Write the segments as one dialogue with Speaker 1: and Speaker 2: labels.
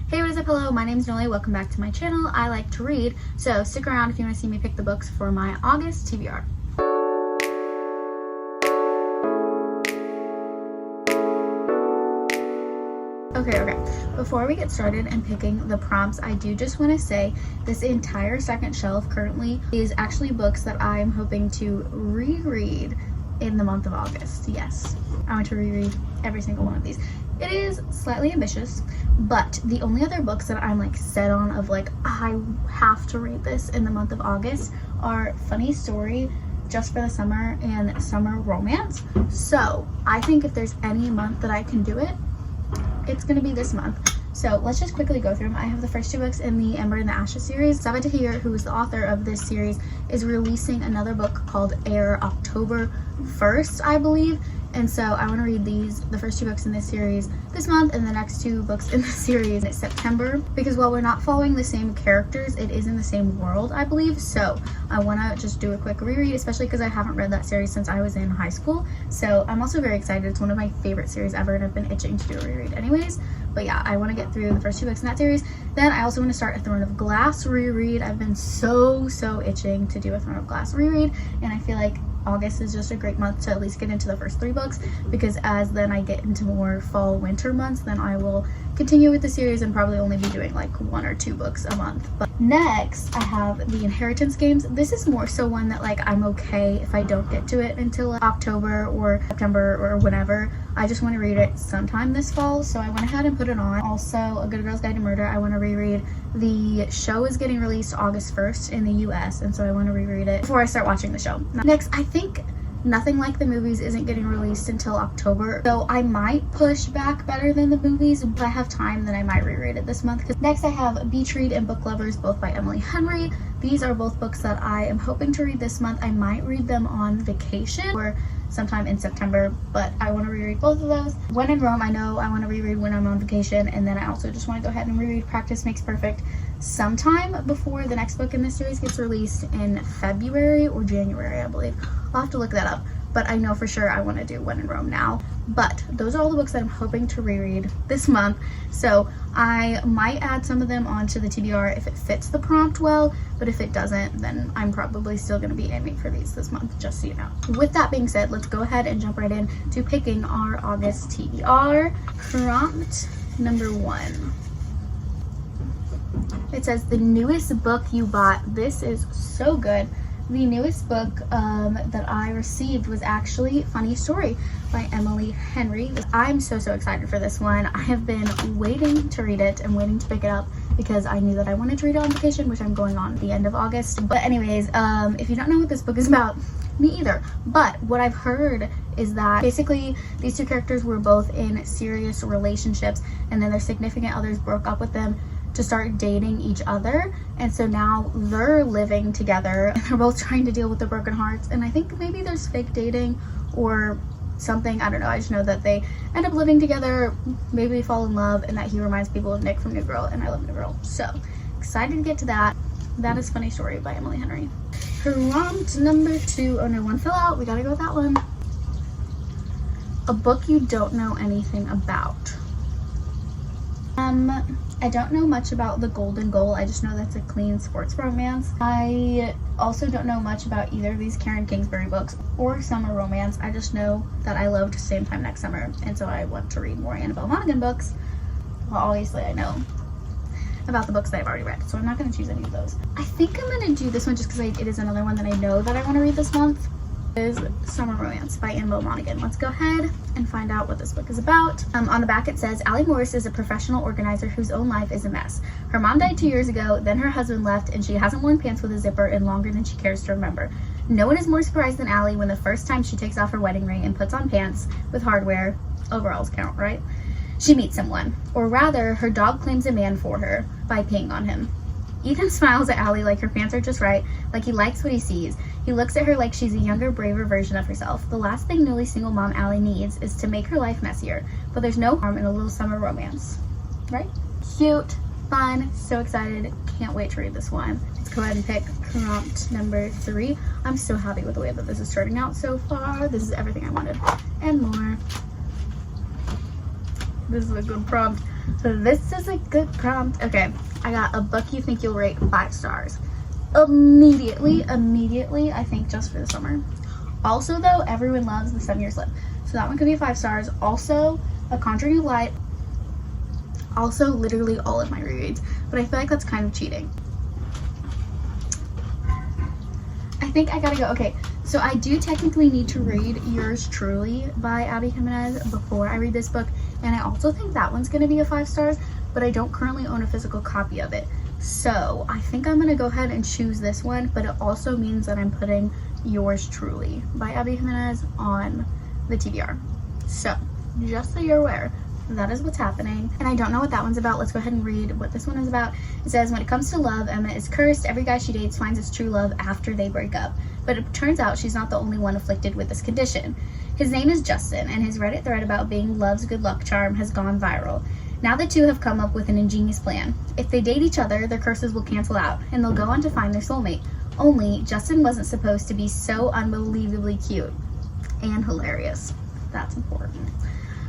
Speaker 1: Hey, what is up? Hello, my name is Noli. Welcome back to my channel. I like to read, so stick around if you want to see me pick the books for my August TBR. Okay. Before we get started and picking the prompts, I do just want to say this entire second shelf currently is actually books that I'm hoping to reread in the month of August. Yes, I want to reread every single one of these. It is slightly ambitious, but the only other books that I'm like set on of like I have to read this in the month of August are Funny Story, Just for the Summer, and Summer Romance. So I think if there's any month that I can do it, it's gonna be this month. So let's just quickly go through them. I have the first two books in the Ember and the Ashes series. Sabaa Tahir, who is the author of this series, is releasing another book called Air October 1st, I believe. And so I want to read the first two books in this series this month, and the next two books in the series in September, because while we're not following the same characters, it is in the same world, I believe. So I want to just do a quick reread, especially because I haven't read that series since I was in high school. So I'm also very excited. It's one of my favorite series ever, and I've been itching to do a reread anyways. But yeah, I want to get through the first two books in that series. Then I also want to start a Throne of Glass reread. I've been so itching to do a Throne of Glass reread, and I feel like August is just a great month to at least get into the first three books, because as then I get into more fall winter months, then I will continue with the series and probably only be doing like one or two books a month. But next I have the Inheritance Games. This is more so one that like I'm okay if I don't get to it until October or September or whenever. I just want to read it sometime this fall, so I went ahead and put it on. Also, A Good Girl's Guide to Murder, I want to reread. The show is getting released August 1st in the US, and so I want to reread it before I start watching the show. Next, I think Nothing Like the Movies isn't getting released until October, so I might push back Better Than the Movies. If I have time, then I might reread it this month. Next, I have Beach Read and Book Lovers, both by Emily Henry. These are both books that I am hoping to read this month. I might read them on vacation or sometime in September, but I want to reread both of those. When in Rome, I know I want to reread when I'm on vacation, and then I also just want to go ahead and reread Practice Makes Perfect sometime before the next book in this series gets released in February or January, I believe. I'll have to look that up, but I know for sure I want to do When in Rome now. But those are all the books that I'm hoping to reread this month, so I might add some of them onto the TBR if it fits the prompt well, but if it doesn't, then I'm probably still going to be aiming for these this month, just so you know. With that being said, let's go ahead and jump right in to picking our August TBR. Prompt number 1. It says, the newest book you bought. This is so good. The newest book that I received was actually Funny Story by Emily Henry. I'm so excited for this one. I have been waiting to read it and waiting to pick it up because I knew that I wanted to read it on vacation, which I'm going on at the end of August. But anyways, if you don't know what this book is about, me either. But what I've heard is that basically these two characters were both in serious relationships, and then their significant others broke up with them to start dating each other, and so now they're living together and they're both trying to deal with the broken hearts. And I think maybe there's fake dating or something, I don't know. I just know that they end up living together, maybe they fall in love, and that he reminds people of Nick from New Girl, and I love New Girl. So excited to get to that. That is Funny Story by Emily Henry. Prompt number 2. Oh no, one fell out. We gotta go with that one. A book you don't know anything about. I don't know much about The Golden Goal. I just know that's a clean sports romance. I also don't know much about either of these Karen Kingsbury books or Summer Romance. I just know that I loved Same Time Next Summer, and so I want to read more Annabelle Monaghan books. Well, obviously I know about the books that I've already read, so I'm not going to choose any of those. I think I'm going to do this one just because it is another one that I know that I want to read this month. Is Summer Romance by Annabelle Monaghan. Let's go ahead and find out what this book is about. On the back it says, Allie Morris is a professional organizer whose own life is a mess. Her mom died 2 years ago, then her husband left, and she hasn't worn pants with a zipper in longer than she cares to remember. No one is more surprised than Allie when the first time she takes off her wedding ring and puts on pants with hardware, overalls count, right? She meets someone, or rather, her dog claims a man for her by peeing on him. Ethan smiles at Allie like her pants are just right, like he likes what he sees. He looks at her like she's a younger, braver version of herself. The last thing newly single mom Allie needs is to make her life messier, but there's no harm in a little summer romance, right? Cute, fun, so excited, can't wait to read this one. Let's go ahead and pick prompt number 3. I'm so happy with the way that this is turning out so far. This is everything I wanted and more. This is a good prompt. This is a good prompt. Okay, I got a book you think you'll rate 5 stars. Immediately, I think just for the summer. Also though, everyone loves The 7 Year Slip. So that one could be 5 stars. Also, A Conjuring of Light. Also, literally all of my rereads. But I feel like that's kind of cheating. I think I gotta go. Okay, so I do technically need to read Yours Truly by Abby Jimenez before I read this book. And I also think that one's gonna be a 5 stars, but I don't currently own a physical copy of it. So I think I'm gonna go ahead and choose this one, but it also means that I'm putting Yours Truly by Abby Jimenez on the TBR. So just so you're aware, that is what's happening. And I don't know what that one's about. Let's go ahead and read what this one is about. It says, when it comes to love, Emma is cursed. Every guy she dates finds his true love after they break up. But it turns out she's not the only one afflicted with this condition. His name is Justin, and his Reddit thread about being love's good luck charm has gone viral. Now the two have come up with an ingenious plan. If they date each other, their curses will cancel out, and they'll go on to find their soulmate. Only, Justin wasn't supposed to be so unbelievably cute and hilarious. That's important.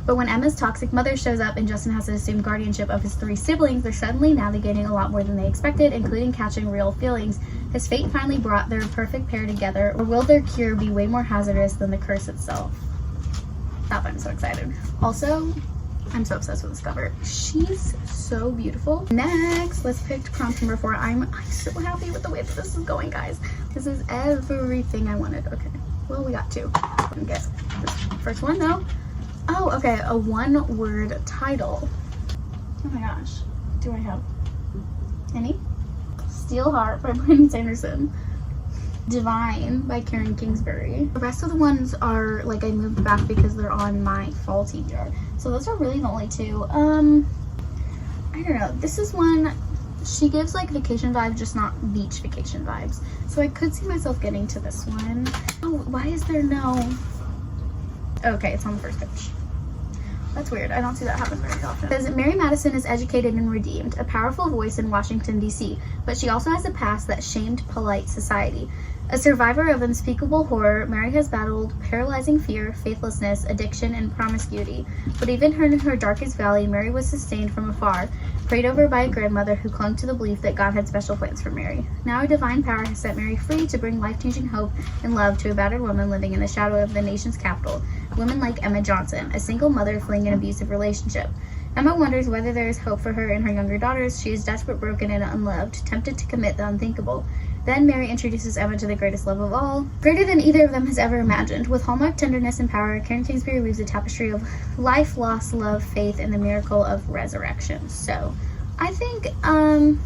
Speaker 1: But when Emma's toxic mother shows up and Justin has to assume guardianship of his 3 siblings, they're suddenly navigating a lot more than they expected, including catching real feelings. Has fate finally brought their perfect pair together, or will their cure be way more hazardous than the curse itself? That I'm so excited. Also, I'm so obsessed with this cover. She's so beautiful. Next, let's pick prompt number 4. I'm so happy with the way that this is going, guys. This is everything I wanted. Okay, well, we got 2. I'm gonna get this first one though. Oh, okay, a 1-word title. Oh my gosh, do I have any? Steel Heart by Brandon Sanderson. Divine by Karen Kingsbury. The rest of the ones are like I moved back because they're on my fall TBR. So those are really the only 2. I don't know. This is one, she gives like vacation vibes, just not beach vacation vibes. So I could see myself getting to this one. Oh, why is there no... Okay, it's on the first page. That's weird. I don't see that happen very often. It says, Mary Madison is educated and redeemed, a powerful voice in Washington, D.C., but she also has a past that shamed polite society. A survivor of unspeakable horror, Mary has battled paralyzing fear, faithlessness, addiction, and promiscuity. But even in her darkest valley, Mary was sustained from afar, prayed over by a grandmother who clung to the belief that God had special plans for Mary. Now a divine power has set Mary free to bring life-changing hope and love to a battered woman living in the shadow of the nation's capital, women like Emma Johnson, a single mother fleeing an abusive relationship. Emma wonders whether there is hope for her and her younger daughters. She is desperate, broken, and unloved, tempted to commit the unthinkable. Then Mary introduces Emma to the greatest love of all, greater than either of them has ever imagined. With hallmark tenderness and power, Karen Kingsbury weaves a tapestry of life, loss, love, faith, and the miracle of resurrection. So I think I'm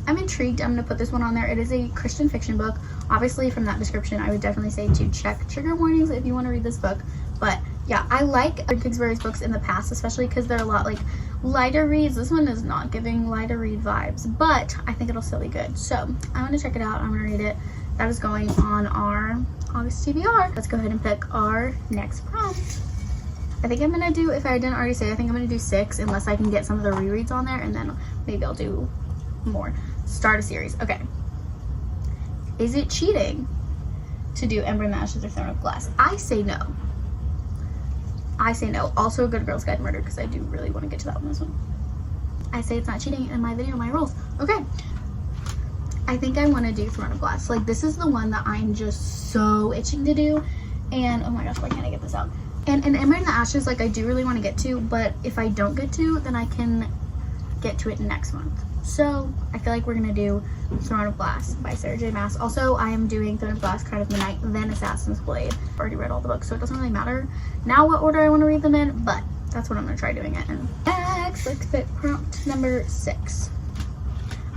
Speaker 1: intrigued. I'm going to put this one on there. It is a Christian fiction book. Obviously, from that description, I would definitely say to check trigger warnings if you want to read this book. But yeah, I like Kingsbury's books in the past, especially because they're a lot like lighter reads. This one is not giving lighter read vibes, but I think it'll still be good. So I'm going to check it out. I'm going to read it. That is going on our August TBR. Let's go ahead and pick our next prompt. I think I'm going to do, if I didn't already say, I think I'm going to do 6 unless I can get some of the rereads on there, and then maybe I'll do more. Start a series. Okay. Is it cheating to do Ember in the Ashes or Throne of Glass? I say no. I say no. Also a Good Girl's Guide to Murder, because I do really want to get to that one this one. I say it's not cheating in my video, my rules. Okay. I think I want to do Throne of Glass. Like, this is the one that I'm just so itching to do. And, oh my gosh, why can't I get this out? And Ember in the Ashes, like, I do really want to get to, but if I don't get to, then I can get to it next month. So, I feel like we're going to do Throne of Glass by Sarah J. Maas. Also, I am doing Throne of Glass, Crown of the Night, then Assassin's Blade. I've already read all the books, so it doesn't really matter now what order I want to read them in, but that's what I'm going to try doing it in. Next, let's pick prompt number 6.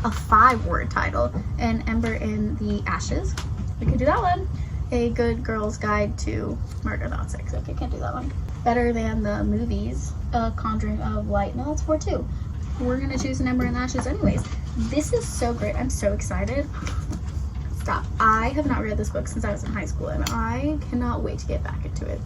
Speaker 1: A 5-word title, An Ember in the Ashes. We could do that one. A Good Girl's Guide to Murder. That's 6. Okay, can't do that one. Better Than the Movies. A Conjuring of Light. No, that's 4 too. We're gonna choose An Ember in the Ashes anyways. This is so great. I'm so excited. Stop. I have not read this book since I was in high school, and I cannot wait to get back into it.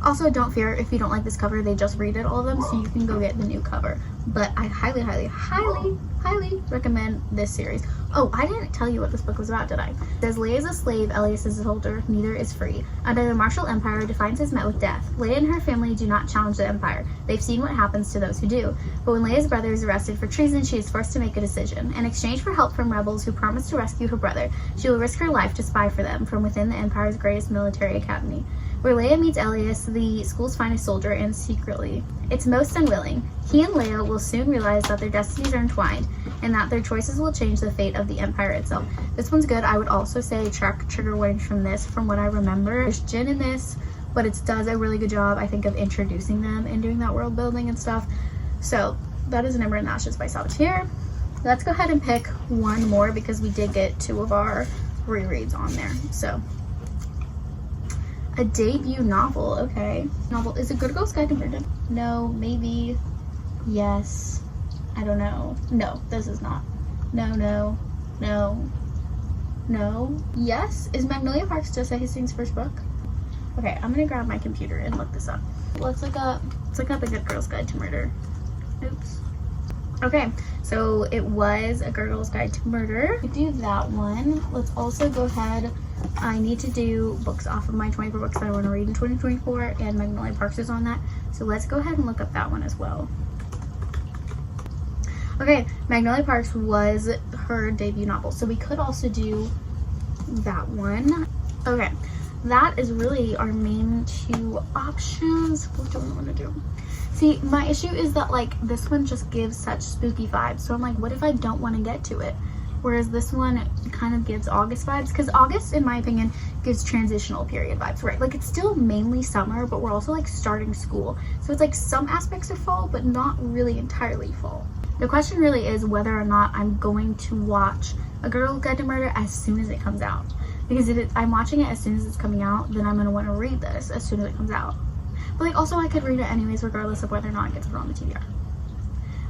Speaker 1: Also, don't fear if you don't like this cover, they just redid all of them, so you can go get the new cover. But I highly, highly, highly, highly recommend this series. Oh, I didn't tell you what this book was about, did I? It says, Leia is a slave, Elias is a soldier, neither is free. Under the martial empire, defiance is met with death. Leia and her family do not challenge the empire. They've seen what happens to those who do. But when Leia's brother is arrested for treason, she is forced to make a decision. In exchange for help from rebels who promise to rescue her brother, she will risk her life to spy for them from within the empire's greatest military academy. Where Leia meets Elias, the school's finest soldier, and secretly, it's most unwilling. He and Leia will soon realize that their destinies are entwined and that their choices will change the fate of the empire itself. This one's good. I would also say check trigger warnings from this, from what I remember. There's Jin in this, but it does a really good job, I think, of introducing them and doing that world building and stuff. So that is An Ember in the Ashes by Salvatierre. Let's go ahead and pick one more because we did get 2 of our rereads on there. So a debut novel, okay. Novel is a Good Girl's Guide to Murder. No, maybe, yes, I don't know. No, this is not. No, no, no, no. Yes, is Magnolia Parks Josiah Hastings' first book? Okay, I'm gonna grab my computer and look this up. Let's look up a Good Girl's Guide to Murder. Oops. Okay, so it was A Good Girl's Guide to Murder. We do that one. Let's also go ahead. I need to do books off of my 24 books that I want to read in 2024, and Magnolia Parks is on that. So let's go ahead and look up that one as well. Okay, Magnolia Parks was her debut novel, so we could also do that one. Okay, that is really our main 2 options. What do I want to do? See, my issue is that, like, this one just gives such spooky vibes. So I'm like, what if I don't want to get to it? Whereas this one kind of gives August vibes. Because August, in my opinion, gives transitional period vibes, right? Like, it's still mainly summer, but we're also, like, starting school. So it's, like, some aspects of fall, but not really entirely fall. The question really is whether or not I'm going to watch A Girl's Guide to Murder as soon as it comes out. Because if I'm watching it as soon as it's coming out, then I'm going to want to read this as soon as it comes out. But like, also I could read it anyways, regardless of whether or not it gets put on the TBR.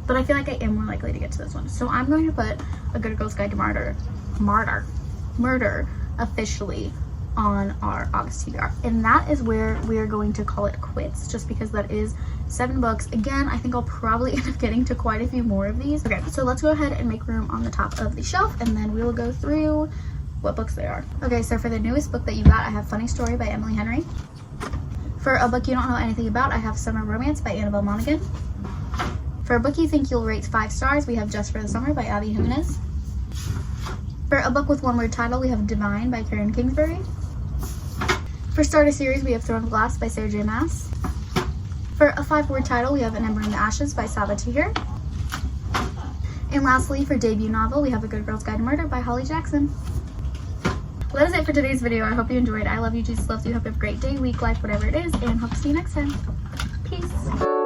Speaker 1: But I feel like I am more likely to get to this one. So I'm going to put A Good Girl's Guide to Murder officially on our August TBR. And that is where we are going to call it quits, just because that is 7 books. Again, I think I'll probably end up getting to quite a few more of these. Okay, so let's go ahead and make room on the top of the shelf, and then we will go through what books they are. Okay, so for the newest book that you got, I have Funny Story by Emily Henry. For a book you don't know anything about, I have Summer Romance by Annabelle Monaghan. For a book you think you'll rate 5 stars, we have Just for the Summer by Abby Jimenez. For a book with one word title, we have Divine by Karen Kingsbury. For Start a Series, we have Throne of Glass by Sarah J. Maas. For a 5-word title, we have An Ember in the Ashes by Salvatierre. And lastly, for debut novel, we have A Good Girl's Guide to Murder by Holly Jackson. Well, that is it for today's video. I hope you enjoyed. I love you, Jesus loves you. Hope you have a great day, week, life, whatever it is, and hope to see you next time. Peace.